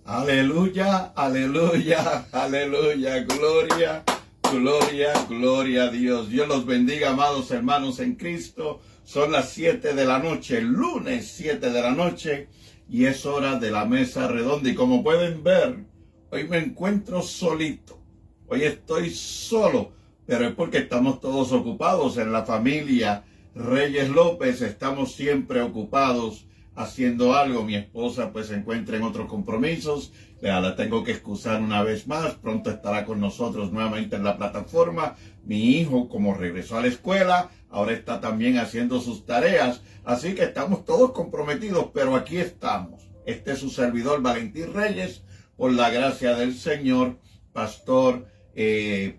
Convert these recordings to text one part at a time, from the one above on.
Aleluya, aleluya, aleluya, gloria, gloria, gloria a Dios. Dios los bendiga, amados hermanos en Cristo. Son las 7 de la noche, lunes 7 de la noche, y es hora de la mesa redonda. Y como pueden ver, hoy me encuentro solito. Hoy estoy solo, pero es porque estamos todos ocupados en la familia Reyes López. Estamos siempre ocupados haciendo algo. Mi esposa pues se encuentra en otros compromisos. La tengo que excusar una vez más. Pronto estará con nosotros nuevamente en la plataforma. Mi hijo, como regresó a la escuela, ahora está también haciendo sus tareas. Así que estamos todos comprometidos, pero aquí estamos. Este es su servidor Valentín Reyes, por la gracia del Señor, pastor del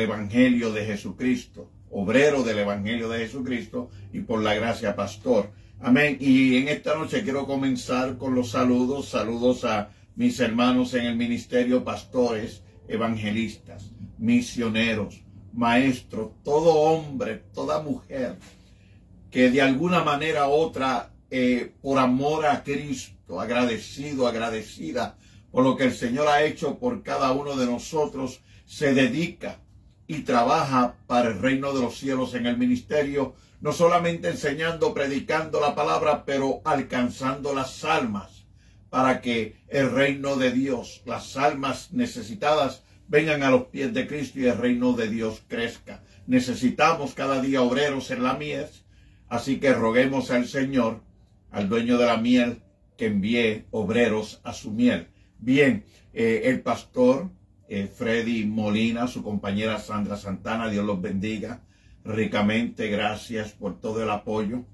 Evangelio de Jesucristo, obrero del Evangelio de Jesucristo, y por la gracia pastor. Amén. Y en esta noche quiero comenzar con los saludos. Saludos a mis hermanos en el ministerio, pastores, evangelistas, misioneros, maestros, todo hombre, toda mujer que de alguna manera u otra, por amor a Cristo, agradecido, agradecida por lo que el Señor ha hecho por cada uno de nosotros, se dedica y trabaja para el reino de los cielos en el ministerio, no solamente enseñando, predicando la palabra, pero alcanzando las almas para que el reino de Dios, las almas necesitadas, vengan a los pies de Cristo y el reino de Dios crezca. Necesitamos cada día obreros en la mies, así que roguemos al Señor, al dueño de la miel, que envíe obreros a su miel. Bien, el pastor Freddy Molina, su compañera Sandra Santana, Dios los bendiga ricamente. Gracias por todo el apoyo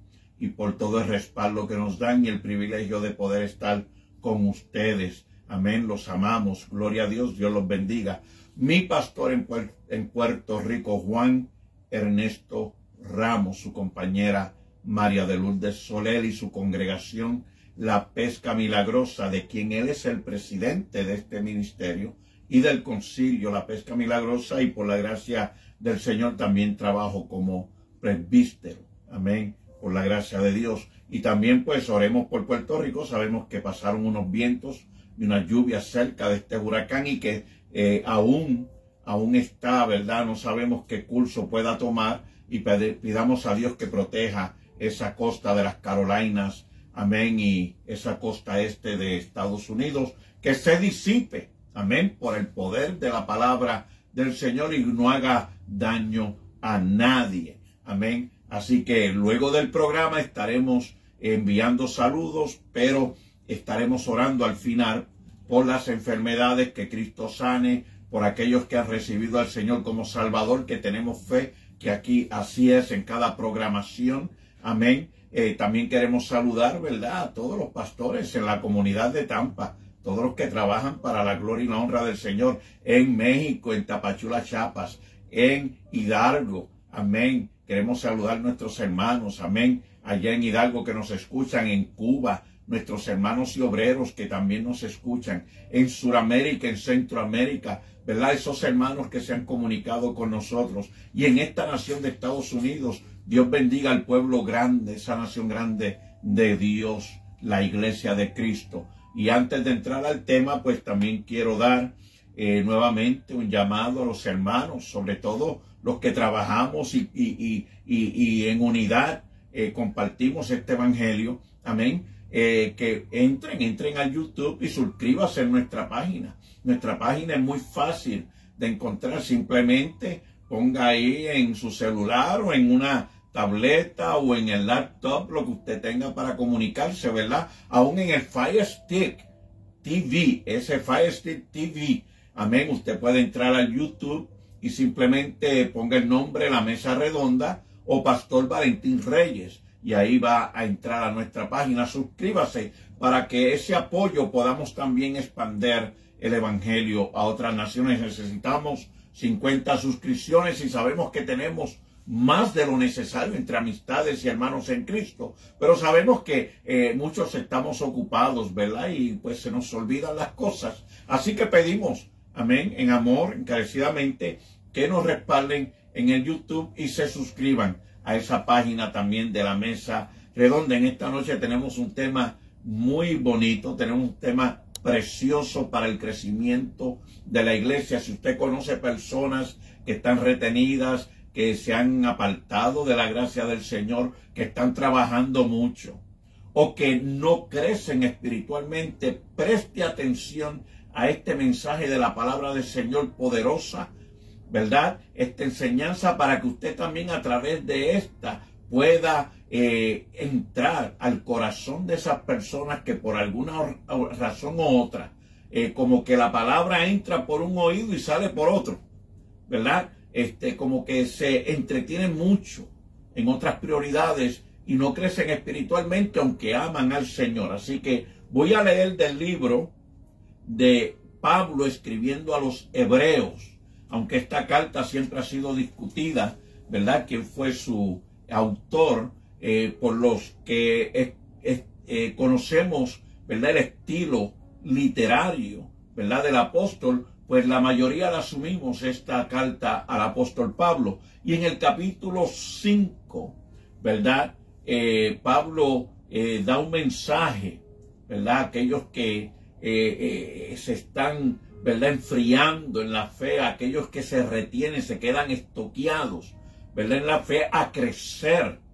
y por todo el respaldo que nos dan y el privilegio de poder estar con ustedes. Amén, los amamos, gloria a Dios, Dios los bendiga. Mi pastor en Puerto Rico, Juan Ernesto Ramos, su compañera María de Lourdes Soler y su congregación La Pesca Milagrosa, de quien él es el presidente de este ministerio y del concilio La Pesca Milagrosa, y por la gracia del Señor también trabajo como presbítero. Amén, por la gracia de Dios. Y también pues oremos por Puerto Rico. Sabemos que pasaron unos vientos y unas lluvias cerca de este huracán y que aún está, ¿verdad? No sabemos qué curso pueda tomar, y pidamos a Dios que proteja esa costa de las Carolinas. Amén. Y esa costa este de Estados Unidos, que se disipe. Amén. Por el poder de la palabra del Señor y no haga daño a nadie. Amén. Así que luego del programa estaremos enviando saludos, pero estaremos orando al final por las enfermedades, que Cristo sane, por aquellos que han recibido al Señor como Salvador, que tenemos fe que aquí así es en cada programación. Amén. También queremos saludar, ¿verdad?, a todos los pastores en la comunidad de Tampa, todos los que trabajan para la gloria y la honra del Señor en México, en Tapachula, Chiapas, en Hidalgo. Amén. Queremos saludar a nuestros hermanos, amén, allá en Hidalgo, que nos escuchan, en Cuba, nuestros hermanos y obreros que también nos escuchan, en Sudamérica, en Centroamérica, ¿verdad? Esos hermanos que se han comunicado con nosotros. Y en esta nación de Estados Unidos, Dios bendiga al pueblo grande, esa nación grande de Dios, la iglesia de Cristo. Y antes de entrar al tema, pues también quiero dar nuevamente un llamado a los hermanos, sobre todo los que trabajamos y en unidad compartimos este evangelio. Amén. Que entren a YouTube y suscríbanse en nuestra página. Nuestra página es muy fácil de encontrar. Simplemente ponga ahí en su celular o en una tableta o en el laptop, lo que usted tenga para comunicarse, ¿verdad? Aún en el Fire Stick TV, ese Fire Stick TV, amén, usted puede entrar al YouTube y simplemente ponga el nombre La Mesa Redonda o Pastor Valentín Reyes, y ahí va a entrar a nuestra página. Suscríbase para que ese apoyo podamos también expandir el evangelio a otras naciones. Necesitamos 50 suscripciones y sabemos que tenemos más de lo necesario entre amistades y hermanos en Cristo, pero sabemos que muchos estamos ocupados, ¿verdad? Y pues se nos olvidan las cosas. Así que pedimos, amén, en amor, encarecidamente, que nos respalden en el YouTube y se suscriban a esa página también de La Mesa Redonda. En esta noche tenemos un tema muy bonito, tenemos un tema precioso para el crecimiento de la iglesia. Si usted conoce personas que están retenidas, que se han apartado de la gracia del Señor, que están trabajando mucho o que no crecen espiritualmente, preste atención a este mensaje de la palabra del Señor poderosa, ¿verdad? Esta enseñanza para que usted también a través de esta pueda entrar al corazón de esas personas que por alguna razón u otra, como que la palabra entra por un oído y sale por otro, ¿verdad? Como que se entretienen mucho en otras prioridades y no crecen espiritualmente, aunque aman al Señor. Así que voy a leer del libro de Pablo escribiendo a los hebreos, aunque esta carta siempre ha sido discutida, ¿verdad? ¿Quién fue su autor? Por los que conocemos, ¿verdad?, el estilo literario, ¿verdad?, del apóstol, pues la mayoría la asumimos esta carta al apóstol Pablo. Y en el capítulo 5, ¿verdad?, Pablo da un mensaje, ¿verdad?, a aquellos que se están, ¿verdad?, enfriando en la fe, a aquellos que se retienen, se quedan estoqueados, ¿verdad?, en la fe, a crecer.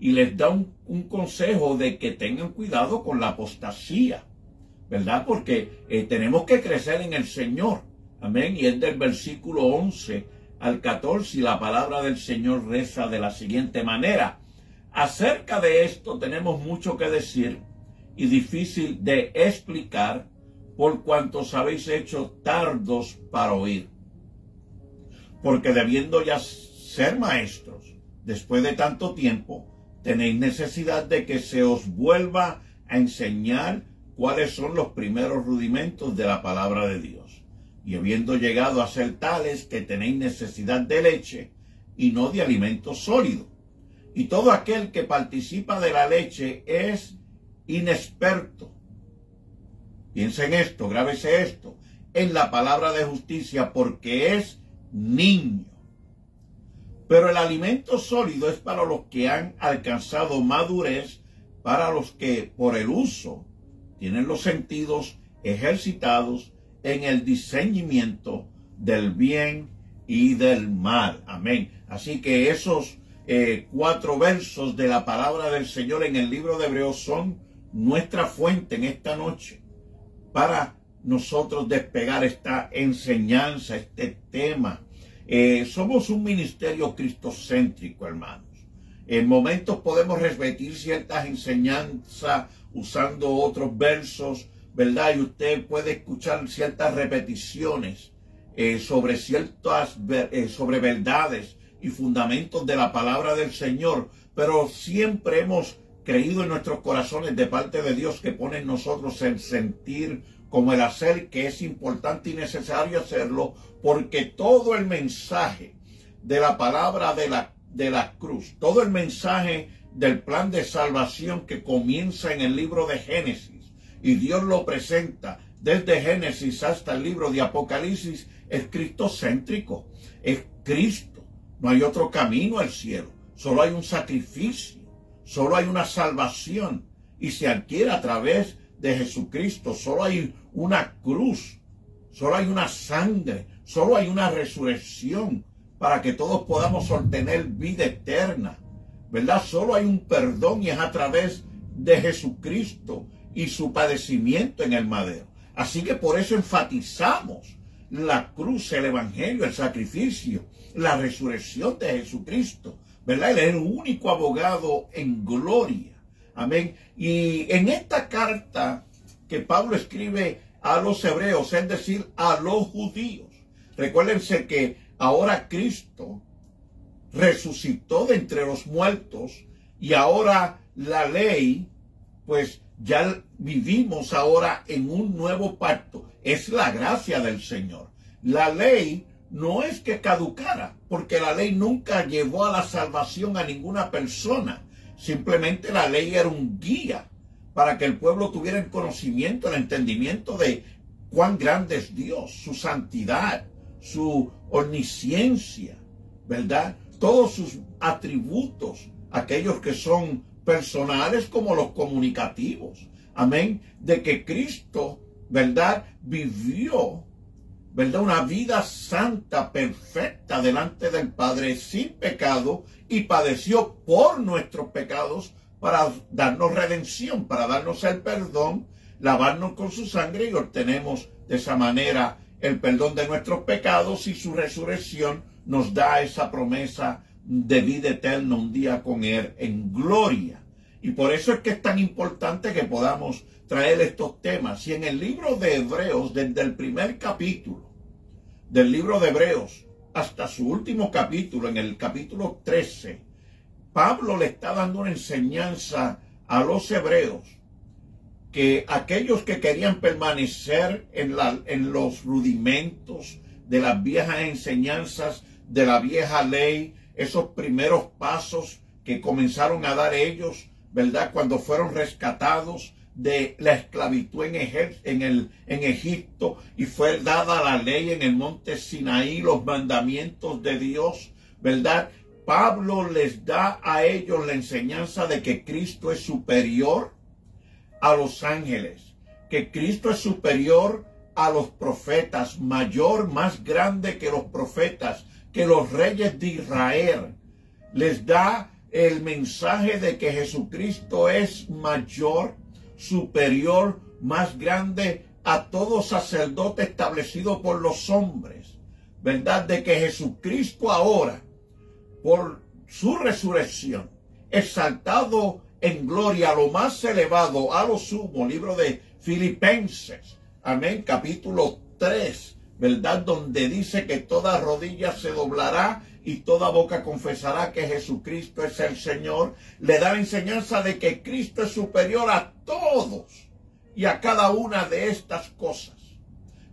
Y les da un consejo de que tengan cuidado con la apostasía, ¿verdad? Porque tenemos que crecer en el Señor. Amén. Y es del versículo 11 al 14 y la palabra del Señor reza de la siguiente manera. Acerca de esto tenemos mucho que decir y difícil de explicar, por cuantos habéis hecho tardos para oír. Porque debiendo ya ser maestros, después de tanto tiempo, tenéis necesidad de que se os vuelva a enseñar cuáles son los primeros rudimentos de la palabra de Dios. Y habiendo llegado a ser tales que tenéis necesidad de leche y no de alimento sólido. Y todo aquel que participa de la leche es inexperto. Piensa en esto, grábese esto, en la palabra de justicia, porque es niño. Pero el alimento sólido es para los que han alcanzado madurez, para los que por el uso tienen los sentidos ejercitados en el discernimiento del bien y del mal. Amén. Así que esos 4 versos de la palabra del Señor en el libro de Hebreos son nuestra fuente en esta noche para nosotros despegar esta enseñanza, este tema. Somos un ministerio cristocéntrico, hermanos. En momentos podemos repetir ciertas enseñanzas usando otros versos, ¿verdad? Y usted puede escuchar ciertas repeticiones sobre verdades y fundamentos de la palabra del Señor, pero siempre hemos creído en nuestros corazones de parte de Dios que pone en nosotros el sentir como el hacer, que es importante y necesario hacerlo, porque todo el mensaje de la palabra de la cruz, todo el mensaje del plan de salvación que comienza en el libro de Génesis, y Dios lo presenta desde Génesis hasta el libro de Apocalipsis, es cristocéntrico, es Cristo. No hay otro camino al cielo, solo hay un sacrificio, solo hay una salvación, y se adquiere a través de Jesucristo. Solo hay una cruz, solo hay una sangre, solo hay una resurrección para que todos podamos obtener vida eterna, ¿verdad? Solo hay un perdón y es a través de Jesucristo y su padecimiento en el madero. Así que por eso enfatizamos la cruz, el evangelio, el sacrificio, la resurrección de Jesucristo, ¿verdad? Él es el único abogado en gloria. Amén. Y en esta carta que Pablo escribe a los hebreos, es decir, a los judíos, recuérdense que ahora Cristo resucitó de entre los muertos y ahora la ley, pues ya vivimos ahora en un nuevo pacto. Es la gracia del Señor. La ley no es que caducara, porque la ley nunca llevó a la salvación a ninguna persona. Simplemente la ley era un guía para que el pueblo tuviera el conocimiento, el entendimiento de cuán grande es Dios, su santidad, su omnisciencia, ¿verdad? Todos sus atributos, aquellos que son personales como los comunicativos. Amén. De que Cristo ¿verdad?, vivió, ¿verdad?, una vida santa, perfecta delante del Padre, sin pecado, y padeció por nuestros pecados para darnos redención, para darnos el perdón, lavarnos con su sangre, y obtenemos de esa manera el perdón de nuestros pecados, y su resurrección nos da esa promesa de vida eterna un día con Él en gloria. Y por eso es que es tan importante que podamos traer estos temas. Y en el libro de Hebreos, desde el primer capítulo del libro de Hebreos hasta su último capítulo, en el capítulo 13, Pablo le está dando una enseñanza a los hebreos, que aquellos que querían permanecer en los rudimentos de las viejas enseñanzas, de la vieja ley, esos primeros pasos que comenzaron a dar ellos, ¿verdad?, cuando fueron rescatados de la esclavitud en Egipto, y fue dada la ley en el monte Sinaí, los mandamientos de Dios, ¿verdad? Pablo les da a ellos la enseñanza de que Cristo es superior a los ángeles, que Cristo es superior a los profetas, mayor, más grande que los profetas, que los reyes de Israel. Les da el mensaje de que Jesucristo es mayor, superior, más grande a todo sacerdote establecido por los hombres, ¿verdad? De que Jesucristo ahora, por su resurrección, exaltado en gloria a lo más elevado, a lo sumo, libro de Filipenses, amén, capítulo 3, ¿verdad?, donde dice que toda rodilla se doblará y toda boca confesará que Jesucristo es el Señor. Le da la enseñanza de que Cristo es superior a todos y a cada una de estas cosas.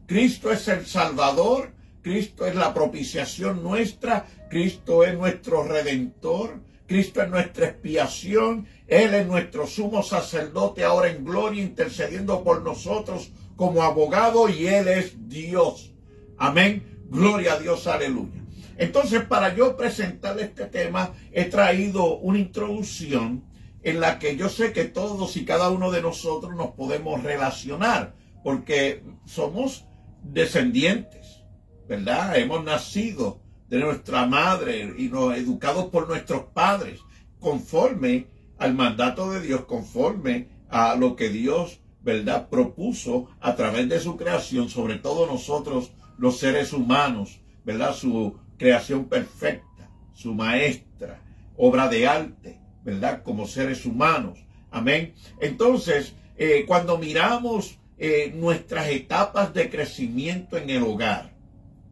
Cristo es el Salvador, Cristo es la propiciación nuestra, Cristo es nuestro Redentor, Cristo es nuestra expiación, Él es nuestro sumo sacerdote ahora en gloria, intercediendo por nosotros como abogado, y Él es Dios. Amén. Gloria a Dios, aleluya. Entonces, para yo presentarle este tema, he traído una introducción en la que yo sé que todos y cada uno de nosotros nos podemos relacionar, porque somos descendientes, ¿verdad? Hemos nacido de nuestra madre y nos educados por nuestros padres, conforme al mandato de Dios, conforme a lo que Dios, ¿verdad?, propuso a través de su creación, sobre todo nosotros los seres humanos, ¿verdad?, su creación perfecta, su maestra, obra de arte, ¿verdad?, como seres humanos. Amén. Entonces, cuando miramos nuestras etapas de crecimiento en el hogar,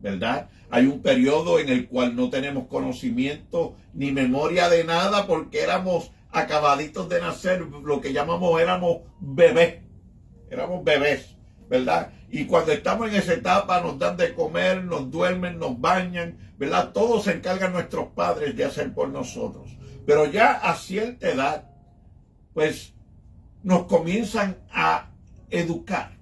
¿verdad?, hay un periodo en el cual no tenemos conocimiento ni memoria de nada, porque éramos acabaditos de nacer, lo que éramos bebés, ¿verdad? Y cuando estamos en esa etapa nos dan de comer, nos duermen, nos bañan, ¿verdad? Todo se encargan nuestros padres de hacer por nosotros. Pero ya a cierta edad, pues nos comienzan a educar,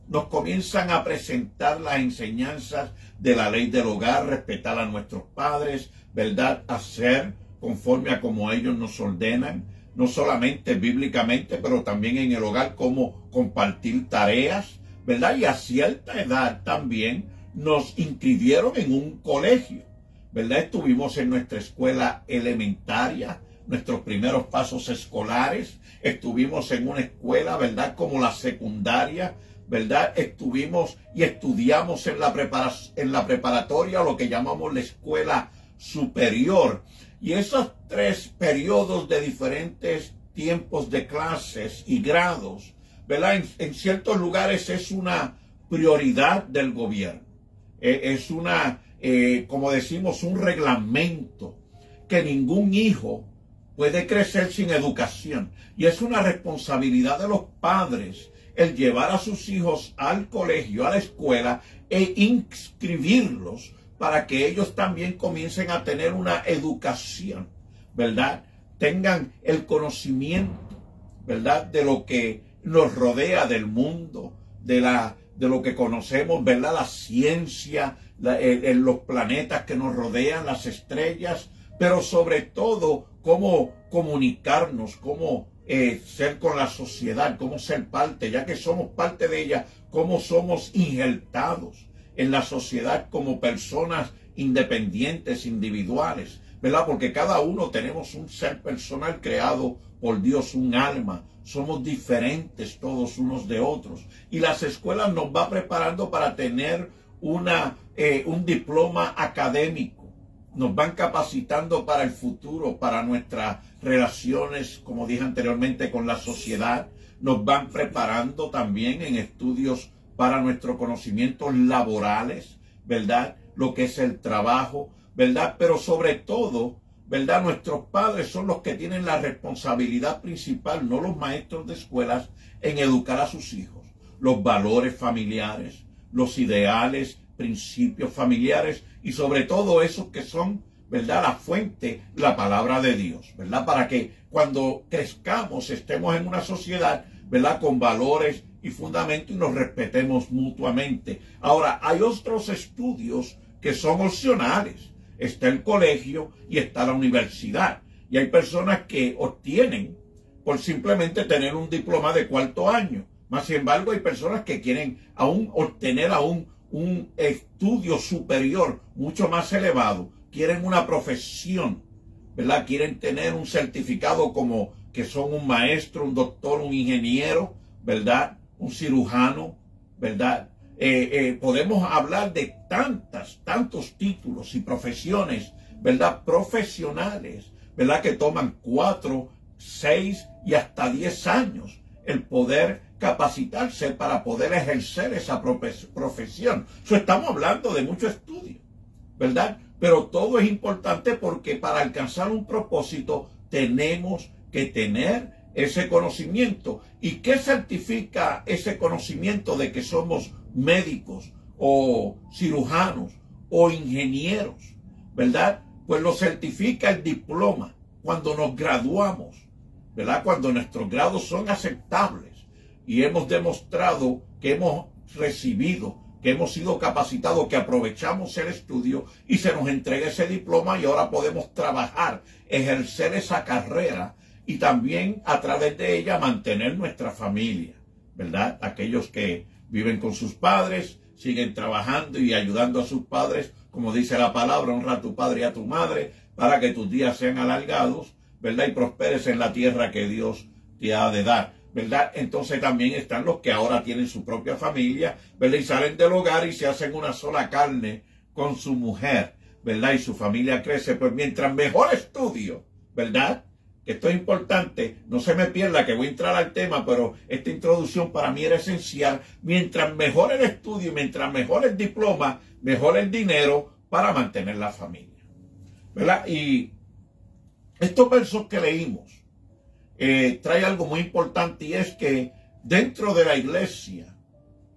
nos comienzan a presentar las enseñanzas de la ley del hogar, respetar a nuestros padres, ¿verdad?, hacer conforme a como ellos nos ordenan, no solamente bíblicamente, pero también en el hogar, como compartir tareas, ¿verdad? Y a cierta edad también nos inscribieron en un colegio, ¿verdad? Estuvimos en nuestra escuela elementaria, nuestros primeros pasos escolares, estuvimos en una escuela, ¿verdad?, como la secundaria, ¿verdad? Estuvimos y estudiamos en la preparatoria, lo que llamamos la escuela superior. Y esos 3 periodos de diferentes tiempos de clases y grados, ¿verdad?, en ciertos lugares es una prioridad del gobierno. Es como decimos, un reglamento que ningún hijo puede crecer sin educación. Y es una responsabilidad de los padres el llevar a sus hijos al colegio, a la escuela, e inscribirlos para que ellos también comiencen a tener una educación, ¿verdad? Tengan el conocimiento, ¿verdad?, de lo que nos rodea, del mundo, de lo que conocemos, ¿verdad?, la ciencia, los planetas que nos rodean, las estrellas, pero sobre todo cómo comunicarnos, cómo ser con la sociedad, cómo ser parte, ya que somos parte de ella, cómo somos injertados en la sociedad como personas independientes, individuales, ¿verdad? Porque cada uno tenemos un ser personal creado por Dios, un alma. Somos diferentes todos unos de otros. Y las escuelas nos va preparando para tener un diploma académico. Nos van capacitando para el futuro, para nuestras relaciones, como dije anteriormente, con la sociedad. Nos van preparando también en estudios para nuestros conocimientos laborales, ¿verdad? Lo que es el trabajo, ¿verdad? Pero sobre todo, ¿verdad? Nuestros padres son los que tienen la responsabilidad principal, no los maestros de escuelas, en educar a sus hijos. Los valores familiares, los ideales, principios familiares y sobre todo esos que son, ¿verdad? La fuente, la palabra de Dios, ¿verdad? Para que cuando crezcamos estemos en una sociedad, ¿verdad? Con valores y fundamentos y nos respetemos mutuamente. Ahora, hay otros estudios que son opcionales. Está el colegio y está la universidad. Y hay personas que obtienen por simplemente tener un diploma de cuarto año. Más sin embargo, hay personas que quieren obtener un estudio superior mucho más elevado. Quieren una profesión, ¿verdad? Quieren tener un certificado como que son un maestro, un doctor, un ingeniero, ¿verdad? Un cirujano, ¿verdad? Podemos hablar de tantos títulos y profesiones, ¿verdad? Profesionales, ¿verdad? Que toman 4, 6 y hasta 10 años el poder capacitarse para poder ejercer esa profesión. Estamos hablando de mucho estudio, ¿verdad? Pero todo es importante porque para alcanzar un propósito tenemos que tener ese conocimiento. ¿Y qué certifica ese conocimiento de que somos médicos o cirujanos o ingenieros? ¿Verdad? Pues lo certifica el diploma cuando nos graduamos, ¿verdad? Cuando nuestros grados son aceptables y hemos demostrado que hemos recibido, que hemos sido capacitados, que aprovechamos el estudio y se nos entrega ese diploma y ahora podemos trabajar, ejercer esa carrera y también a través de ella mantener nuestra familia, ¿verdad? Aquellos que viven con sus padres, siguen trabajando y ayudando a sus padres, como dice la palabra, honra a tu padre y a tu madre para que tus días sean alargados, ¿verdad? Y prosperes en la tierra que Dios te ha de dar, ¿verdad? Entonces también están los que ahora tienen su propia familia, ¿verdad? Y salen del hogar y se hacen una sola carne con su mujer, ¿verdad? Y su familia crece. Pues mientras mejor estudio, ¿verdad? Esto es importante, no se me pierda que voy a entrar al tema, pero esta introducción para mí era esencial. Mientras mejor el estudio, mientras mejor el diploma, mejor el dinero para mantener la familia, ¿verdad? Y estos versos que leímos trae algo muy importante y es que dentro de la iglesia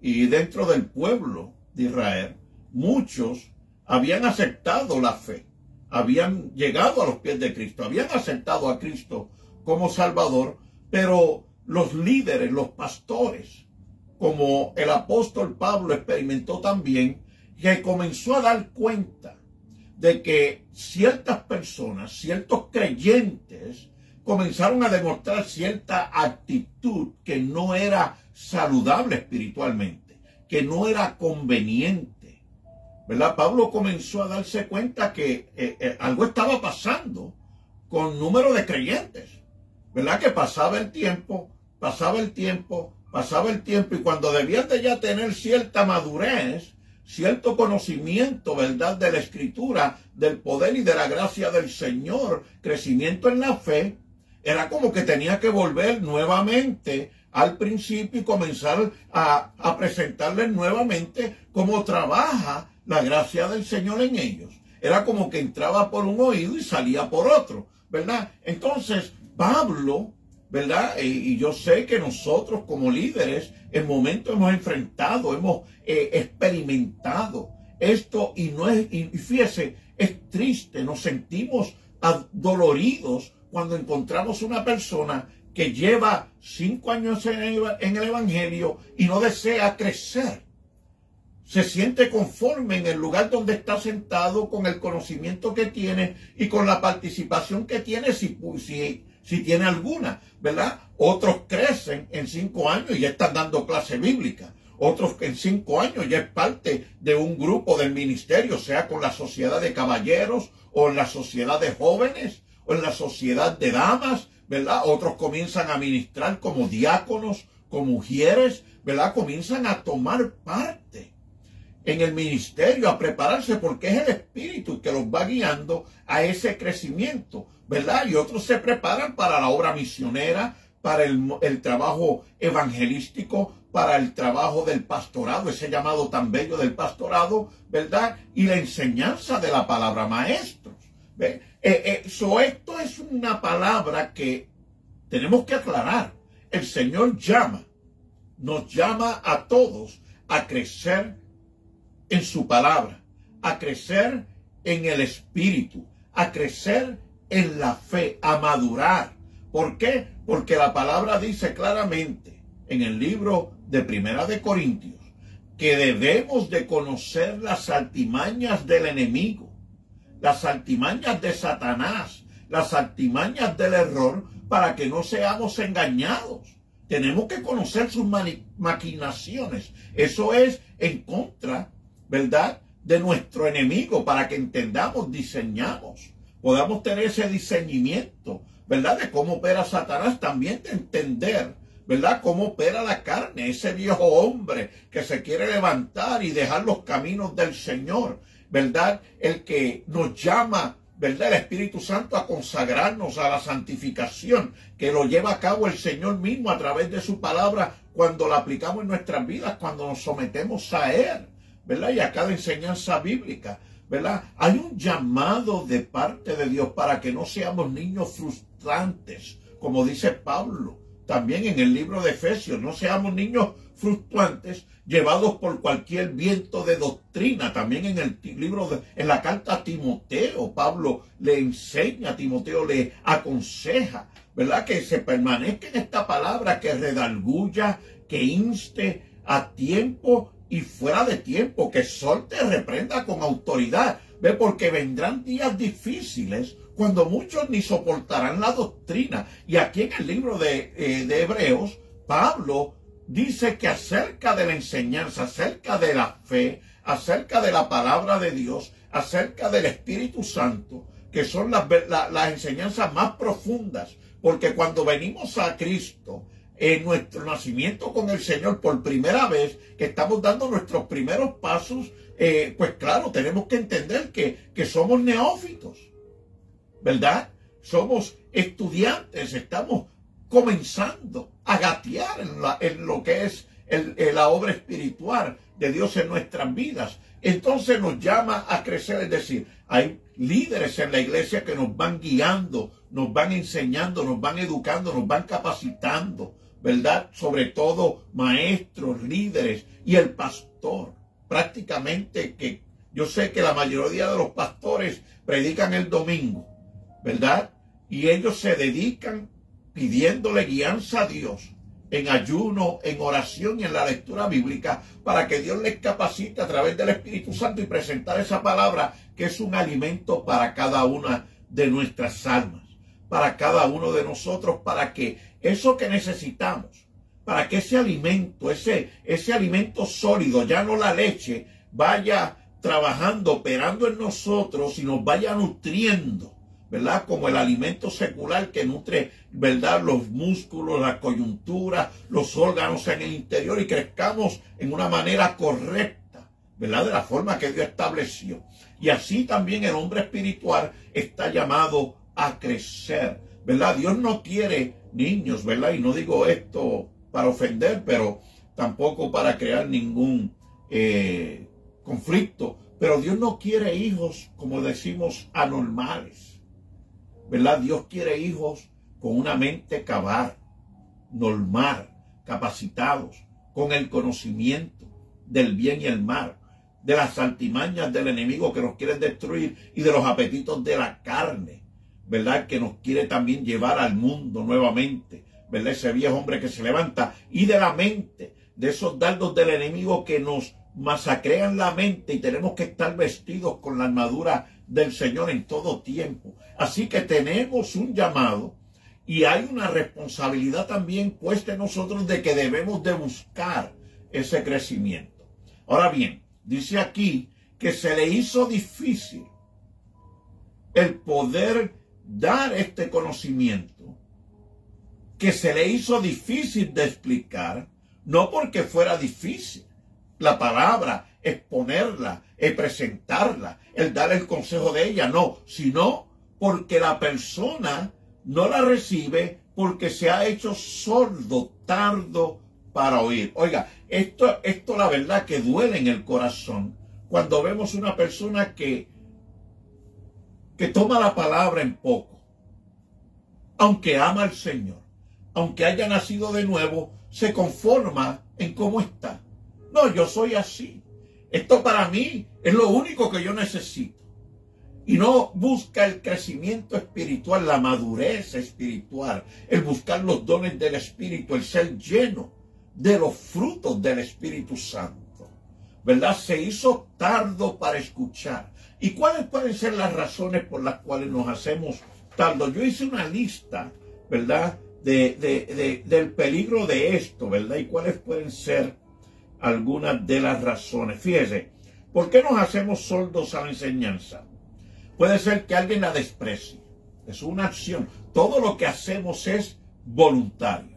y dentro del pueblo de Israel, muchos habían aceptado la fe. Habían llegado a los pies de Cristo, habían aceptado a Cristo como Salvador, pero los líderes, los pastores, como el apóstol Pablo experimentó también, que comenzó a dar cuenta de que ciertas personas, ciertos creyentes, comenzaron a demostrar cierta actitud que no era saludable espiritualmente, que no era conveniente, ¿verdad? Pablo comenzó a darse cuenta que algo estaba pasando con número de creyentes, ¿verdad? Que pasaba el tiempo, y cuando debían de ya tener cierta madurez, cierto conocimiento, ¿verdad? De la Escritura, del poder y de la gracia del Señor, crecimiento en la fe, era como que tenía que volver nuevamente al principio y comenzar a presentarles nuevamente cómo trabaja la gracia del Señor en ellos. Era como que entraba por un oído y salía por otro, ¿verdad? Entonces, Pablo, ¿verdad? Y yo sé que nosotros como líderes en momentos hemos enfrentado, hemos experimentado esto y fíjese, es triste, nos sentimos doloridos cuando encontramos una persona que lleva 5 años en el Evangelio y no desea crecer. Se siente conforme en el lugar donde está sentado, con el conocimiento que tiene y con la participación que tiene, si si tiene alguna, ¿verdad? Otros crecen en 5 años y ya están dando clase bíblica. Otros que en 5 años ya es parte de un grupo del ministerio, sea con la sociedad de caballeros o en la sociedad de jóvenes o en la sociedad de damas, ¿verdad? Otros comienzan a ministrar como diáconos, como mujeres, ¿verdad? Comienzan a tomar parte en el ministerio, a prepararse, porque es el Espíritu que los va guiando a ese crecimiento, ¿verdad? Y otros se preparan para la obra misionera, para el trabajo evangelístico, para el trabajo del pastorado, ese llamado tan bello del pastorado, ¿verdad? Y la enseñanza de la palabra, maestros. Esto es una palabra que tenemos que aclarar. El Señor nos llama a todos a crecer en su palabra, a crecer en el Espíritu, a crecer en la fe, a madurar. ¿Por qué? Porque la palabra dice claramente en el libro de Primera de Corintios que debemos de conocer las artimañas del enemigo, las artimañas de Satanás, las artimañas del error, para que no seamos engañados. Tenemos que conocer sus maquinaciones. Eso es en contra, ¿verdad?, de nuestro enemigo, para que entendamos, diseñamos, podamos tener ese discernimiento, ¿verdad?, de cómo opera Satanás, también de entender, ¿verdad?, cómo opera la carne, ese viejo hombre que se quiere levantar y dejar los caminos del Señor, ¿verdad?, el que nos llama, ¿verdad?, el Espíritu Santo a consagrarnos a la santificación, que lo lleva a cabo el Señor mismo a través de su palabra cuando la aplicamos en nuestras vidas, cuando nos sometemos a Él, ¿verdad?, y a cada enseñanza bíblica, ¿verdad? Hay un llamado de parte de Dios para que no seamos niños frustrantes, como dice Pablo también en el libro de Efesios. No seamos niños frustrantes llevados por cualquier viento de doctrina. También en el libro en la carta a Timoteo, Pablo le enseña a Timoteo, le aconseja, ¿verdad?, que se permanezca en esta palabra, que redarguya, que inste a tiempo y fuera de tiempo, que exhorte, reprenda con autoridad. Ve, porque vendrán días difíciles cuando muchos ni soportarán la doctrina. Y aquí en el libro de Hebreos, Pablo dice que acerca de la enseñanza, acerca de la fe, acerca de la palabra de Dios, acerca del Espíritu Santo, que son las enseñanzas más profundas, porque cuando venimos a Cristo, en nuestro nacimiento con el Señor por primera vez, que estamos dando nuestros primeros pasos, pues claro, tenemos que entender que somos neófitos, ¿verdad? Somos estudiantes, estamos comenzando a gatear en lo que es la obra espiritual de Dios en nuestras vidas. Entonces nos llama a crecer, es decir, hay líderes en la iglesia que nos van guiando, nos van enseñando, nos van educando, nos van capacitando, ¿verdad? Sobre todo maestros, líderes y el pastor. Prácticamente que yo sé que la mayoría de los pastores predican el domingo, ¿verdad? Y ellos se dedican pidiéndole guianza a Dios en ayuno, en oración y en la lectura bíblica, para que Dios les capacite a través del Espíritu Santo y presentar esa palabra que es un alimento para cada una de nuestras almas, para cada uno de nosotros, para que eso que necesitamos, para que ese alimento, ese alimento sólido, ya no la leche, vaya trabajando, operando en nosotros y nos vaya nutriendo, ¿verdad? Como el alimento secular que nutre, ¿verdad?, los músculos, la coyuntura, los órganos en el interior, y crezcamos en una manera correcta, ¿verdad?, de la forma que Dios estableció. Y así también el hombre espiritual está llamado a crecer, ¿verdad? Dios no quiere niños, ¿verdad? Y no digo esto para ofender, pero tampoco para crear ningún conflicto. Pero Dios no quiere hijos, como decimos, anormales, ¿verdad? Dios quiere hijos con una mente cabal, normal, capacitados, con el conocimiento del bien y el mal, de las artimañas del enemigo que nos quiere destruir y de los apetitos de la carne, ¿verdad?, que nos quiere también llevar al mundo nuevamente, ¿verdad?, ese viejo hombre que se levanta, y de la mente, de esos dardos del enemigo que nos masacrean la mente, y tenemos que estar vestidos con la armadura del Señor en todo tiempo. Así que tenemos un llamado, Y hay una responsabilidad también puesta en nosotros de que debemos de buscar ese crecimiento. Ahora bien, dice aquí que se le hizo difícil el poder dar este conocimiento, que se le hizo difícil de explicar, no porque fuera difícil la palabra, exponerla, presentarla, el dar el consejo de ella, no, sino porque la persona no la recibe porque se ha hecho sordo, tardo para oír. Oiga, esto la verdad que duele en el corazón cuando vemos una persona que toma la palabra en poco, aunque ama al Señor, aunque haya nacido de nuevo, se conforma en cómo está. No, yo soy así. Esto para mí es lo único que yo necesito. Y no busca el crecimiento espiritual, la madurez espiritual, el buscar los dones del Espíritu, el ser lleno de los frutos del Espíritu Santo. ¿Verdad? Se hizo tardo para escuchar. ¿Y cuáles pueden ser las razones por las cuales nos hacemos tardo? Yo hice una lista, ¿verdad? Del peligro de esto, ¿verdad? Y cuáles pueden ser algunas de las razones. Fíjese, ¿por qué nos hacemos sordos a la enseñanza? Puede ser que alguien la desprecie. Es una acción. Todo lo que hacemos es voluntario.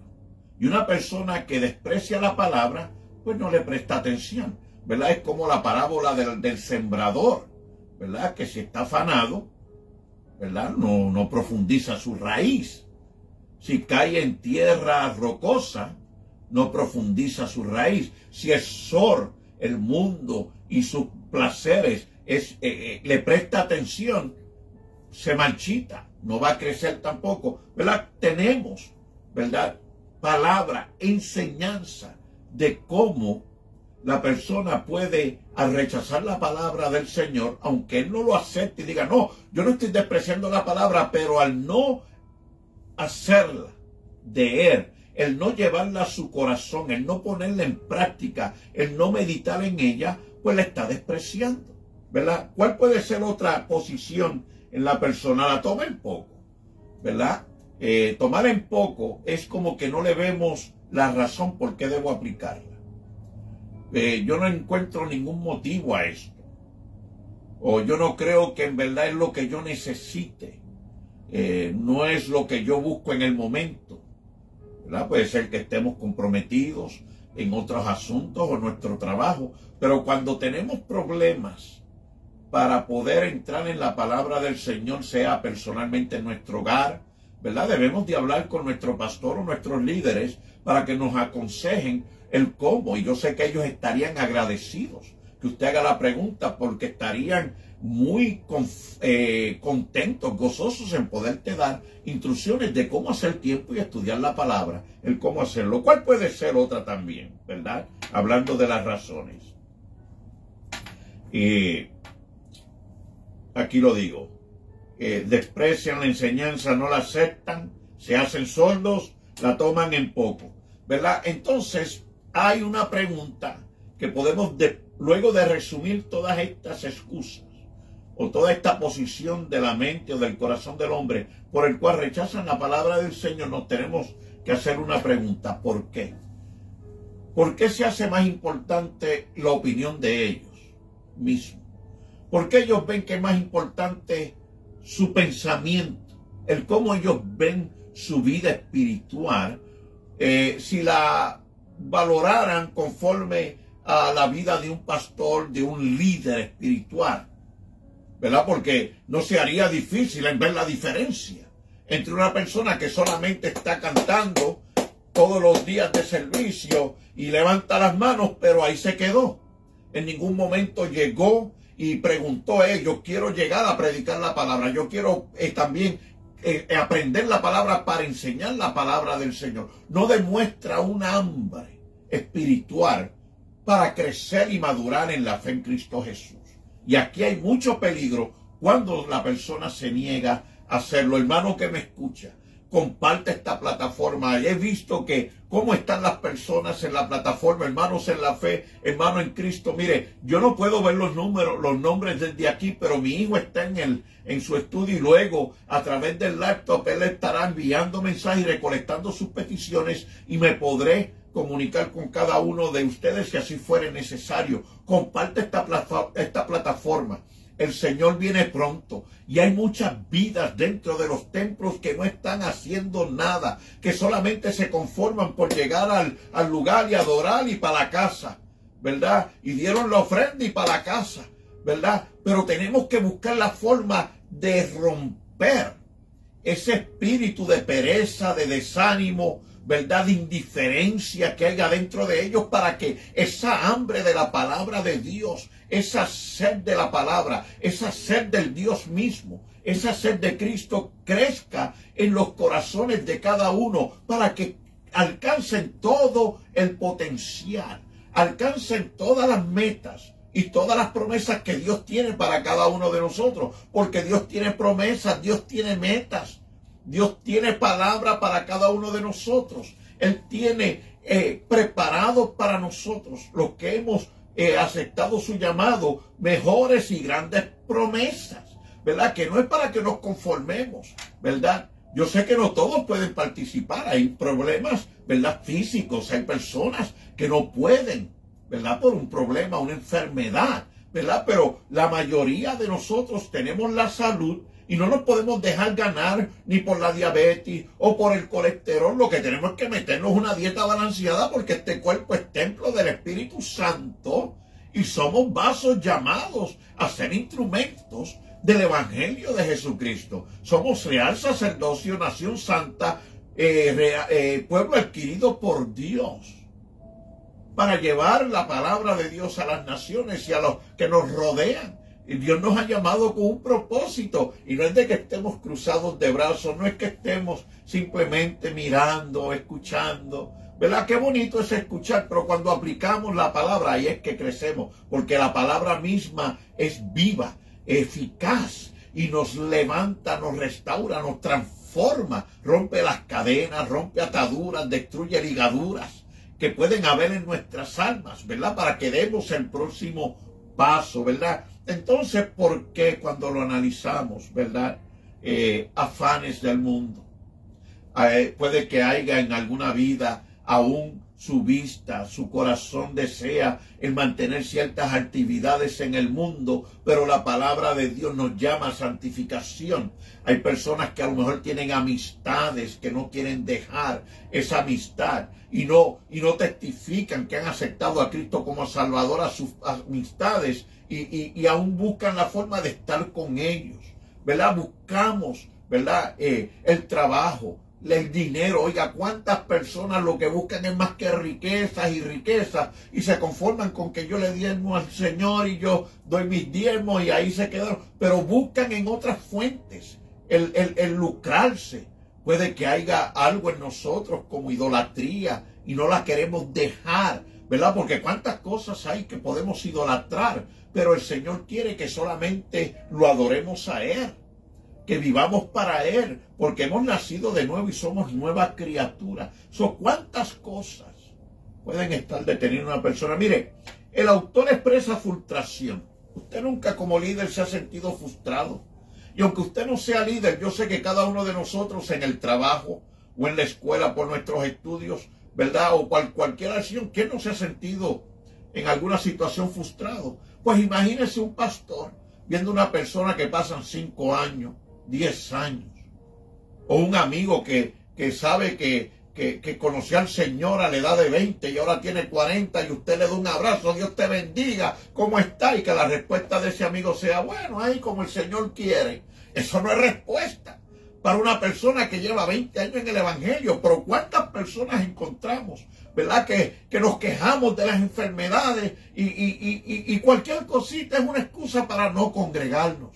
Y una persona que desprecia la palabra, pues no le presta atención, ¿verdad? Es como la parábola del sembrador, ¿verdad? Que si está afanado, ¿verdad? No profundiza su raíz. Si cae en tierra rocosa, no profundiza su raíz. Si es Sor, el mundo y sus placeres, le presta atención, se marchita, no va a crecer tampoco, ¿verdad? Tenemos, ¿verdad? Palabra, enseñanza de cómo la persona puede, al rechazar la palabra del Señor, aunque él no lo acepte y diga, no, yo no estoy despreciando la palabra, pero al no hacerla de él, el no llevarla a su corazón, el no ponerla en práctica, el no meditar en ella, pues la está despreciando, ¿verdad? ¿Cuál puede ser otra posición en la persona? La toma en poco, ¿verdad? Tomar en poco es como que no le vemos la razón por qué debo aplicarla. Yo no encuentro ningún motivo a esto. O yo no creo que en verdad es lo que yo necesite. No es lo que yo busco en el momento, ¿verdad? Puede ser que estemos comprometidos en otros asuntos o en nuestro trabajo, pero cuando tenemos problemas para poder entrar en la palabra del Señor, sea personalmente en nuestro hogar, ¿verdad? Debemos de hablar con nuestro pastor o nuestros líderes para que nos aconsejen el cómo. Y yo sé que ellos estarían agradecidos que usted haga la pregunta, porque estarían muy contentos, gozosos en poderte dar instrucciones de cómo hacer tiempo y estudiar la palabra, el cómo hacerlo. ¿Cuál puede ser otra también, verdad? Hablando de las razones. Aquí lo digo. Desprecian la enseñanza, no la aceptan, se hacen sordos, la toman en poco, ¿verdad? Entonces, hay una pregunta que podemos, luego de resumir todas estas excusas, o toda esta posición de la mente o del corazón del hombre, por el cual rechazan la palabra del Señor, nos tenemos que hacer una pregunta: ¿por qué? ¿Por qué se hace más importante la opinión de ellos mismos? ¿Por qué ellos ven que es más importante su pensamiento, el cómo ellos ven su vida espiritual, si la valoraran conforme a la vida de un pastor, de un líder espiritual, ¿verdad? Porque no se haría difícil en ver la diferencia entre una persona que solamente está cantando todos los días de servicio y levanta las manos, pero ahí se quedó. En ningún momento llegó y preguntó, yo quiero llegar a predicar la palabra, yo quiero también aprender la palabra para enseñar la palabra del Señor. No demuestra un hambre espiritual para crecer y madurar en la fe en Cristo Jesús. Y aquí hay mucho peligro cuando la persona se niega a hacerlo. Hermano que me escucha, comparte esta plataforma. He visto que cómo están las personas en la plataforma, hermanos en la fe, hermanos en Cristo. Mire, yo no puedo ver los números, los nombres desde aquí, pero mi hijo está en su estudio y luego a través del laptop él estará enviando mensajes y recolectando sus peticiones y me podré comunicar con cada uno de ustedes si así fuere necesario. Comparte esta plataforma. El Señor viene pronto y hay muchas vidas dentro de los templos que no están haciendo nada, que solamente se conforman por llegar al lugar y adorar y para la casa, ¿verdad? Y dieron la ofrenda y para la casa, ¿verdad? Pero tenemos que buscar la forma de romper ese espíritu de pereza, de desánimo, ¿verdad? De indiferencia que haya dentro de ellos para que esa hambre de la palabra de Dios, esa sed de la palabra, esa sed del Dios mismo, esa sed de Cristo crezca en los corazones de cada uno para que alcancen todo el potencial, alcancen todas las metas y todas las promesas que Dios tiene para cada uno de nosotros, porque Dios tiene promesas, Dios tiene metas, Dios tiene palabra para cada uno de nosotros. Él tiene preparado para nosotros, los que hemos aceptado su llamado, mejores y grandes promesas, ¿verdad? Que no es para que nos conformemos, ¿verdad? Yo sé que no todos pueden participar, hay problemas, ¿verdad? Físicos, hay personas que no pueden, ¿verdad? Por un problema, una enfermedad, ¿verdad? Pero la mayoría de nosotros tenemos la salud y no nos podemos dejar ganar ni por la diabetes o por el colesterol. Lo que tenemos es que meternos una dieta balanceada porque este cuerpo es templo del Espíritu Santo y somos vasos llamados a ser instrumentos del Evangelio de Jesucristo. Somos real sacerdocio, nación santa, pueblo adquirido por Dios, para llevar la palabra de Dios a las naciones y a los que nos rodean. Y Dios nos ha llamado con un propósito. Y no es de que estemos cruzados de brazos, no es que estemos simplemente mirando, escuchando. ¿Verdad? Qué bonito es escuchar, pero cuando aplicamos la palabra, ahí es que crecemos. Porque la palabra misma es viva, eficaz, y nos levanta, nos restaura, nos transforma, rompe las cadenas, rompe ataduras, destruye ligaduras que pueden haber en nuestras almas, ¿verdad? Para que demos el próximo paso, ¿verdad? Entonces, ¿por qué cuando lo analizamos, ¿verdad? Afanes del mundo. Puede que haya en alguna vida aún su vista, su corazón desea el mantener ciertas actividades en el mundo, pero la palabra de Dios nos llama a santificación. Hay personas que a lo mejor tienen amistades que no quieren dejar esa amistad y no testifican que han aceptado a Cristo como Salvador a sus amistades y aún buscan la forma de estar con ellos, ¿verdad? Buscamos, ¿verdad? El trabajo, el dinero. Oiga, cuántas personas lo que buscan es más que riquezas y riquezas y se conforman con que yo le diezmo al Señor y yo doy mis diezmos y ahí se quedaron, pero buscan en otras fuentes el lucrarse. Puede que haya algo en nosotros como idolatría y no la queremos dejar, ¿verdad? Porque cuántas cosas hay que podemos idolatrar, pero el Señor quiere que solamente lo adoremos a Él, que vivamos para Él, porque hemos nacido de nuevo y somos nuevas criaturas. ¿Cuántas cosas pueden estar deteniendo a una persona? Mire, el autor expresa frustración. Usted nunca como líder se ha sentido frustrado. Y aunque usted no sea líder, yo sé que cada uno de nosotros en el trabajo o en la escuela por nuestros estudios, ¿verdad? O cualquier acción, ¿quién no se ha sentido en alguna situación frustrado? Pues imagínese un pastor viendo una persona que pasan 5 años, 10 años, o un amigo que sabe que conoció al Señor a la edad de 20 y ahora tiene 40 y usted le da un abrazo, Dios te bendiga, ¿cómo está? Y que la respuesta de ese amigo sea, bueno, ahí como el Señor quiere. Eso no es respuesta para una persona que lleva 20 años en el Evangelio. Pero ¿cuántas personas encontramos, verdad? Que nos quejamos de las enfermedades y cualquier cosita es una excusa para no congregarnos.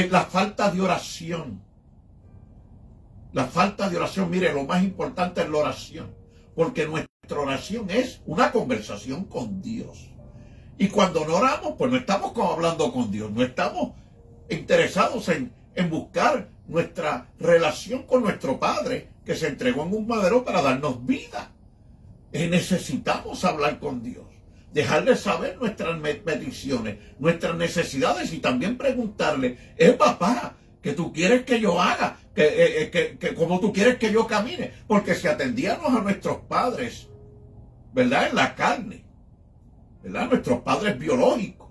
La falta de oración. La falta de oración, mire, lo más importante es la oración. Porque nuestra oración es una conversación con Dios. Y cuando no oramos, pues no estamos como hablando con Dios. No estamos interesados en buscar nuestra relación con nuestro Padre, que se entregó en un madero para darnos vida. Necesitamos hablar con Dios, dejarle saber nuestras peticiones, nuestras necesidades y también preguntarle, papá, ¿qué tú quieres que yo haga? ¿Cómo tú quieres que yo camine? Porque si atendíamos a nuestros padres, ¿verdad? En la carne, ¿verdad? Nuestros padres biológicos,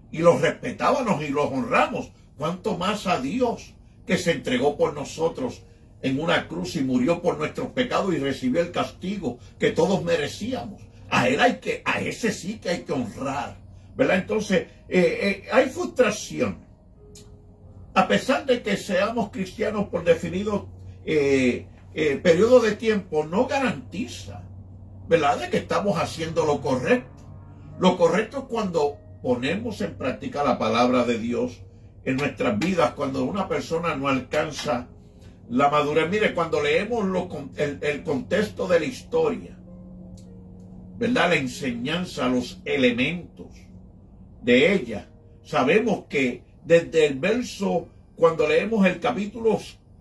y los respetábamos y los honramos, ¿cuánto más a Dios, que se entregó por nosotros en una cruz y murió por nuestros pecados y recibió el castigo que todos merecíamos? A ese sí que hay que honrar, ¿verdad? Entonces, hay frustración. A pesar de que seamos cristianos por definido periodo de tiempo, no garantiza, ¿verdad?, de que estamos haciendo lo correcto. Lo correcto es cuando ponemos en práctica la palabra de Dios en nuestras vidas, cuando una persona no alcanza la madurez. Mire, cuando leemos el contexto de la historia, ¿verdad?, la enseñanza, los elementos de ella, sabemos que desde el verso, cuando leemos el capítulo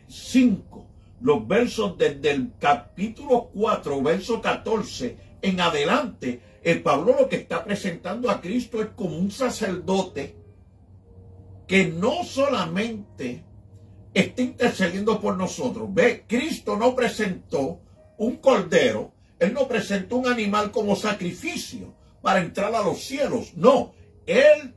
5, los versos desde el capítulo 4, verso 14 en adelante, el Pablo lo que está presentando a Cristo es como un sacerdote que no solamente está intercediendo por nosotros. Ve, Cristo no presentó un cordero, Él no presentó un animal como sacrificio para entrar a los cielos. No, Él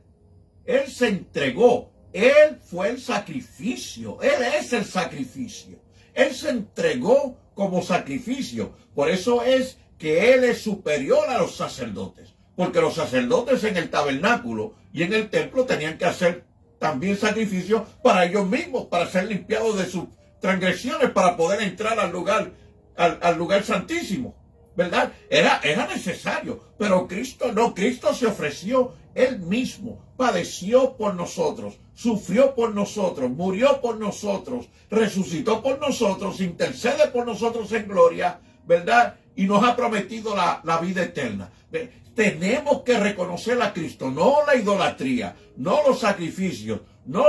se entregó. Él fue el sacrificio. Él es el sacrificio. Él se entregó como sacrificio. Por eso es que Él es superior a los sacerdotes. Porque los sacerdotes en el tabernáculo y en el templo tenían que hacer también sacrificios para ellos mismos, para ser limpiados de sus transgresiones, para poder entrar al lugar santísimo, ¿verdad? Era necesario, pero Cristo no. Cristo se ofreció Él mismo, padeció por nosotros, sufrió por nosotros, murió por nosotros, resucitó por nosotros, intercede por nosotros en gloria, ¿verdad? Y nos ha prometido la vida eterna. Tenemos que reconocer a Cristo, no la idolatría, no los sacrificios, no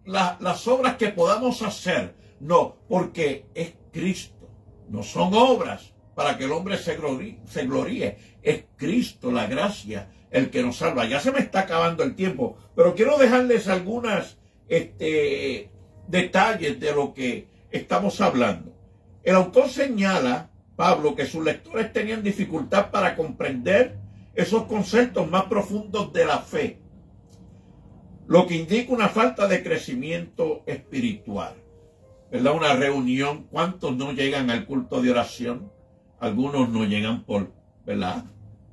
las obras que podamos hacer, no, porque es Cristo, no son obras para que el hombre se gloríe, es Cristo, la gracia, el que nos salva. Ya se me está acabando el tiempo, pero quiero dejarles algunos detalles de lo que estamos hablando. El autor señala, Pablo, que sus lectores tenían dificultad para comprender esos conceptos más profundos de la fe, lo que indica una falta de crecimiento espiritual, ¿verdad? Una reunión, ¿cuántos no llegan al culto de oración? Algunos no llegan ¿verdad?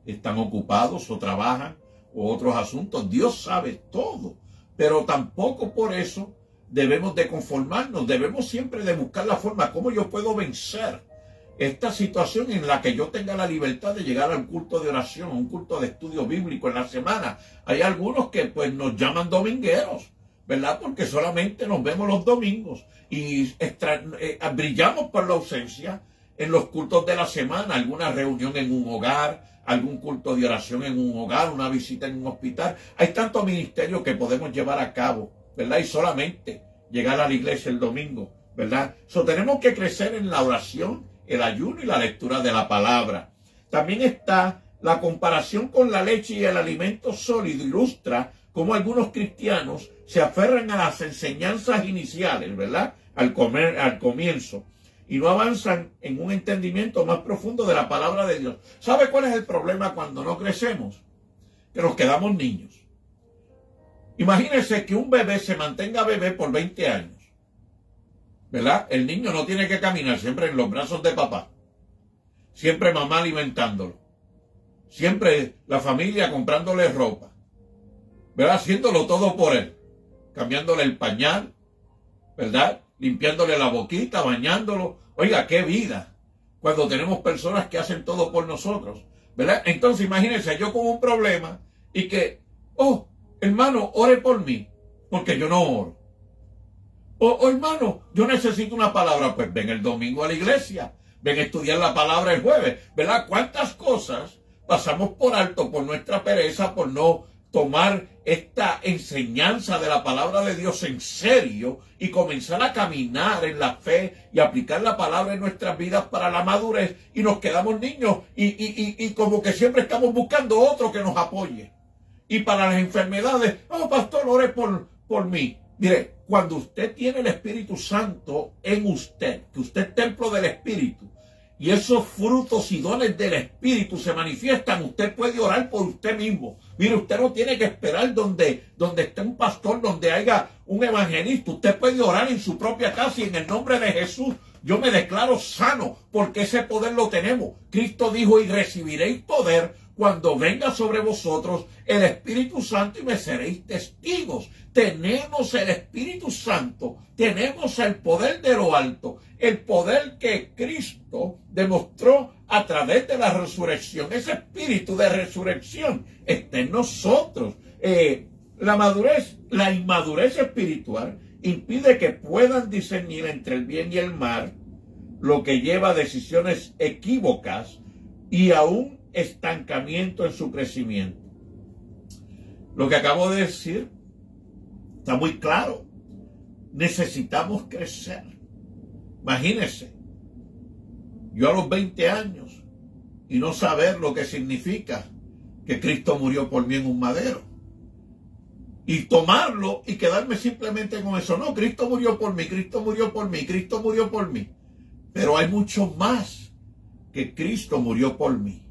Están ocupados o trabajan o otros asuntos. Dios sabe todo, pero tampoco por eso debemos de conformarnos. Debemos siempre de buscar la forma, cómo yo puedo vencer esta situación en la que yo tenga la libertad de llegar al culto de oración, un culto de estudio bíblico en la semana. Hay algunos que pues nos llaman domingueros, ¿verdad? Porque solamente nos vemos los domingos y brillamos por la ausencia en los cultos de la semana, alguna reunión en un hogar, algún culto de oración en un hogar, una visita en un hospital. Hay tantos ministerios que podemos llevar a cabo, ¿verdad? Y solamente llegar a la iglesia el domingo, ¿verdad? Tenemos que crecer en la oración, el ayuno y la lectura de la palabra. También está la comparación con la leche y el alimento sólido. Ilustra cómo algunos cristianos se aferran a las enseñanzas iniciales, ¿verdad? Al comienzo, y no avanzan en un entendimiento más profundo de la palabra de Dios. ¿Sabe cuál es el problema cuando no crecemos? Que nos quedamos niños. Imagínense que un bebé se mantenga bebé por 20 años. ¿Verdad? El niño no tiene que caminar siempre en los brazos de papá. Siempre mamá alimentándolo. Siempre la familia comprándole ropa. ¿Verdad? Haciéndolo todo por él. Cambiándole el pañal. ¿Verdad? Limpiándole la boquita, bañándolo. Oiga, qué vida. Cuando tenemos personas que hacen todo por nosotros. ¿Verdad? Entonces imagínense, yo con un problema y que, hermano, ore por mí. Porque yo no oro. Hermano, yo necesito una palabra. Pues ven el domingo a la iglesia. Ven a estudiar la palabra el jueves. ¿Verdad? ¿Cuántas cosas pasamos por alto por nuestra pereza, por no tomar esta enseñanza de la palabra de Dios en serio y comenzar a caminar en la fe y aplicar la palabra en nuestras vidas para la madurez, y nos quedamos niños y como que siempre estamos buscando otro que nos apoye. Y para las enfermedades, oh pastor, ore por mí. Mire, cuando usted tiene el Espíritu Santo en usted, que usted es templo del Espíritu, y esos frutos y dones del Espíritu se manifiestan, usted puede orar por usted mismo. Mire, usted no tiene que esperar donde esté un pastor, donde haya un evangelista. Usted puede orar en su propia casa y en el nombre de Jesús yo me declaro sano, porque ese poder lo tenemos. Cristo dijo, y recibiréis poder cuando venga sobre vosotros el Espíritu Santo y me seréis testigos. Tenemos el Espíritu Santo, tenemos el poder de lo alto, el poder que Cristo demostró a través de la resurrección. Ese espíritu de resurrección está en nosotros. La inmadurez espiritual impide que puedan discernir entre el bien y el mal, lo que lleva a decisiones equívocas y a un estancamiento en su crecimiento. Lo que acabo de decir está muy claro. Necesitamos crecer. Imagínense, yo a los 20 años y no saber lo que significa que Cristo murió por mí en un madero, y tomarlo y quedarme simplemente con eso. No, Cristo murió por mí, Cristo murió por mí, Cristo murió por mí. Pero hay mucho más que Cristo murió por mí.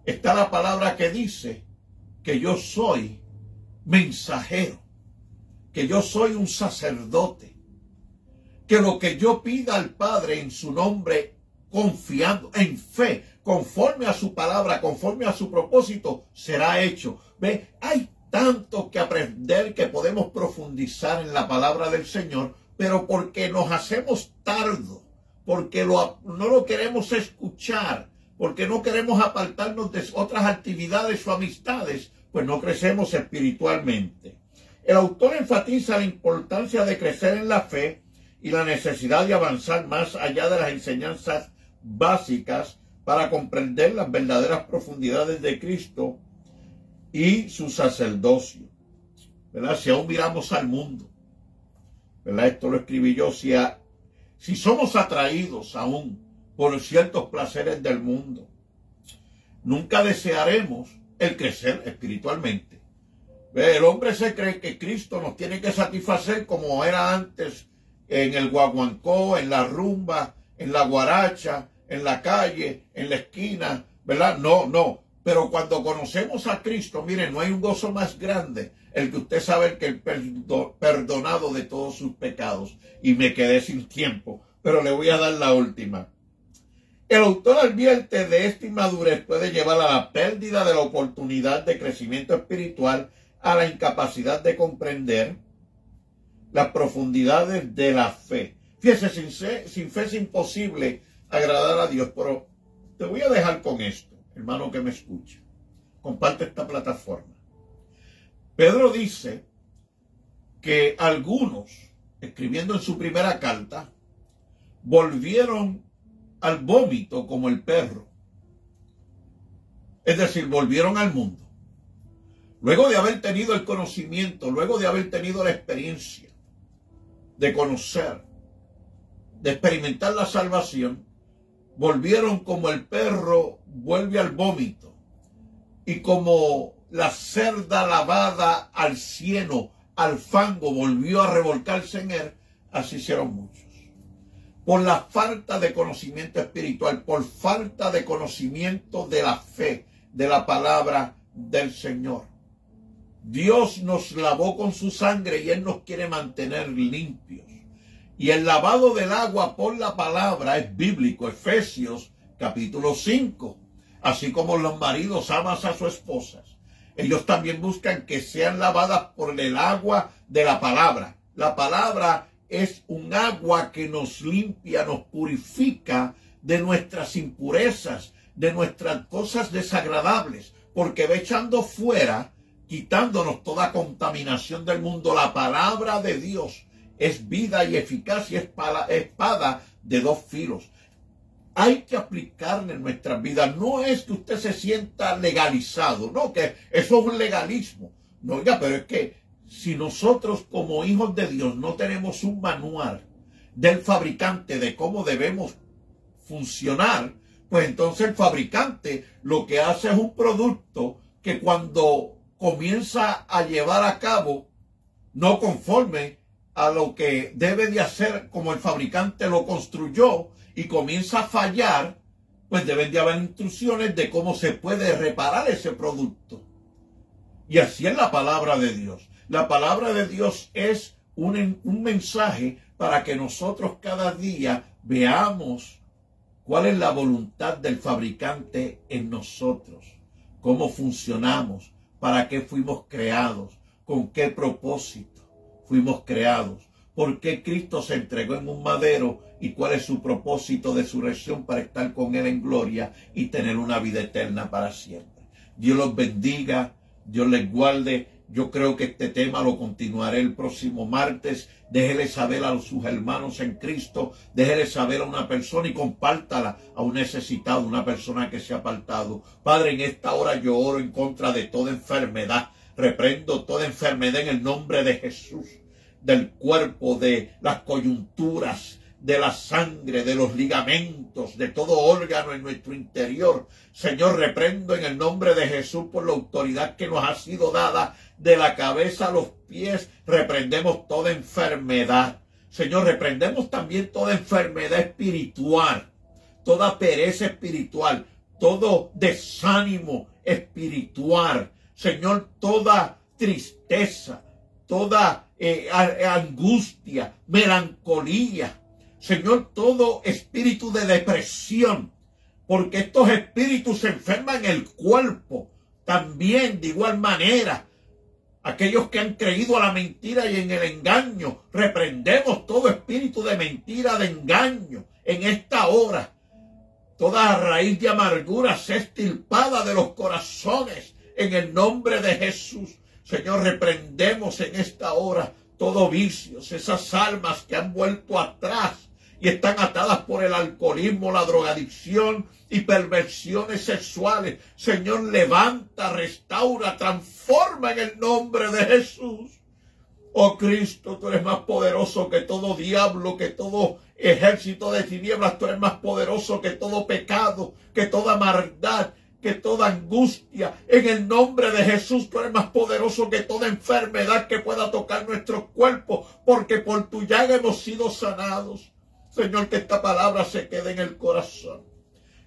Está la palabra que dice que yo soy mensajero, que yo soy un sacerdote, que lo que yo pida al Padre en su nombre, confiando en fe, conforme a su palabra, conforme a su propósito, será hecho. ¿Ve? Hay tanto que aprender, que podemos profundizar en la palabra del Señor, pero porque nos hacemos tardo, porque no lo queremos escuchar, porque no queremos apartarnos de otras actividades o amistades, pues no crecemos espiritualmente. El autor enfatiza la importancia de crecer en la fe y la necesidad de avanzar más allá de las enseñanzas básicas para comprender las verdaderas profundidades de Cristo y su sacerdocio, ¿verdad? Si aún miramos al mundo, ¿verdad? Esto lo escribí yo. Si somos atraídos aún por ciertos placeres del mundo, nunca desearemos el crecer espiritualmente. El hombre se cree que Cristo nos tiene que satisfacer como era antes, en el guaguancó, en la rumba, en la guaracha, en la calle, en la esquina, ¿verdad? No. Pero cuando conocemos a Cristo, miren, no hay un gozo más grande el que usted sabe que el perdonado de todos sus pecados. Y me quedé sin tiempo, pero le voy a dar la última. El autor advierte de esta inmadurez puede llevar a la pérdida de la oportunidad de crecimiento espiritual, a la incapacidad de comprender las profundidades de la fe. Fíjese, sin fe es imposible agradar a Dios, pero te voy a dejar con esto, hermano que me escucha. Comparte esta plataforma. Pedro dice que algunos, escribiendo en su primera carta, volvieron al vómito como el perro. Es decir, volvieron al mundo. Luego de haber tenido el conocimiento, luego de haber tenido la experiencia de conocer, de experimentar la salvación, volvieron como el perro vuelve al vómito, y como la cerda lavada al cieno, al fango, volvió a revolcarse en él, así hicieron muchos. Por la falta de conocimiento espiritual, por falta de conocimiento de la fe, de la palabra del Señor. Dios nos lavó con su sangre y Él nos quiere mantener limpios. Y el lavado del agua por la palabra es bíblico. Efesios capítulo 5. Así como los maridos aman a sus esposas, ellos también buscan que sean lavadas por el agua de la palabra. La palabra es un agua que nos limpia, nos purifica de nuestras impurezas, de nuestras cosas desagradables, porque va echando fuera, quitándonos toda contaminación del mundo. La palabra de Dios es vida y eficaz y espada de dos filos. hay que aplicarle en nuestras vidas. No es que usted se sienta legalizado, no, que eso es un legalismo. No, oiga, pero es que si nosotros como hijos de Dios no tenemos un manual del fabricante de cómo debemos funcionar, pues entonces el fabricante lo que hace es un producto que cuando comienza a llevar a cabo no conforme a lo que debe de hacer como el fabricante lo construyó y comienza a fallar, pues deben de haber instrucciones de cómo se puede reparar ese producto. Y así es la palabra de Dios. La palabra de Dios es un mensaje para que nosotros cada día veamos cuál es la voluntad del fabricante en nosotros, cómo funcionamos, para qué fuimos creados, con qué propósito fuimos creados, por qué Cristo se entregó en un madero y cuál es su propósito de su resurrección para estar con Él en gloria y tener una vida eterna para siempre. Dios los bendiga, Dios les guarde. Yo creo que este tema lo continuaré el próximo martes. Déjele saber a sus hermanos en Cristo, déjele saber a una persona y compártala a un necesitado, una persona que se ha apartado. Padre, en esta hora yo oro en contra de toda enfermedad. Reprendo toda enfermedad en el nombre de Jesús, del cuerpo, de las coyunturas, de la sangre, de los ligamentos, de todo órgano en nuestro interior. Señor, reprendo en el nombre de Jesús por la autoridad que nos ha sido dada de la cabeza a los pies. Reprendemos toda enfermedad. Señor, reprendemos también toda enfermedad espiritual, toda pereza espiritual, todo desánimo espiritual. Señor, toda tristeza, toda angustia, melancolía. Señor, todo espíritu de depresión, porque estos espíritus se enferman en el cuerpo. También, de igual manera, aquellos que han creído a la mentira y en el engaño, reprendemos todo espíritu de mentira, de engaño, en esta hora. Toda raíz de amargura sea extirpada de los corazones, en el nombre de Jesús. Señor, reprendemos en esta hora todo vicios, esas almas que han vuelto atrás y están atadas por el alcoholismo, la drogadicción y perversiones sexuales. Señor, levanta, restaura, transforma en el nombre de Jesús. Oh Cristo, tú eres más poderoso que todo diablo, que todo ejército de tinieblas. Tú eres más poderoso que todo pecado, que toda maldad, que toda angustia. En el nombre de Jesús, tú eres más poderoso que toda enfermedad que pueda tocar nuestro cuerpo, porque por tu llaga hemos sido sanados. Señor, que esta palabra se quede en el corazón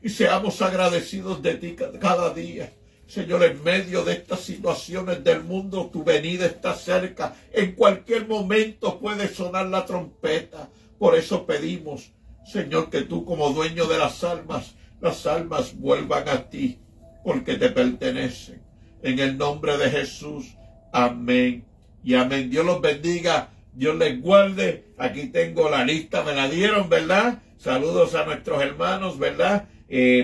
y seamos agradecidos de ti cada día. Señor, en medio de estas situaciones del mundo, tu venida está cerca. En cualquier momento puede sonar la trompeta. Por eso pedimos, Señor, que tú como dueño de las almas vuelvan a ti, porque te pertenecen. En el nombre de Jesús, amén y amén. Dios los bendiga, Dios les guarde. Aquí tengo la lista, me la dieron, ¿verdad? Saludos a nuestros hermanos, ¿verdad?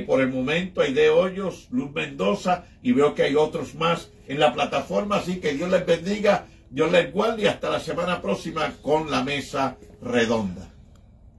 Por el momento hay de Hoyos, Luz Mendoza, y veo que hay otros más en la plataforma. Así que Dios les bendiga, Dios les guarde y hasta la semana próxima con la mesa redonda.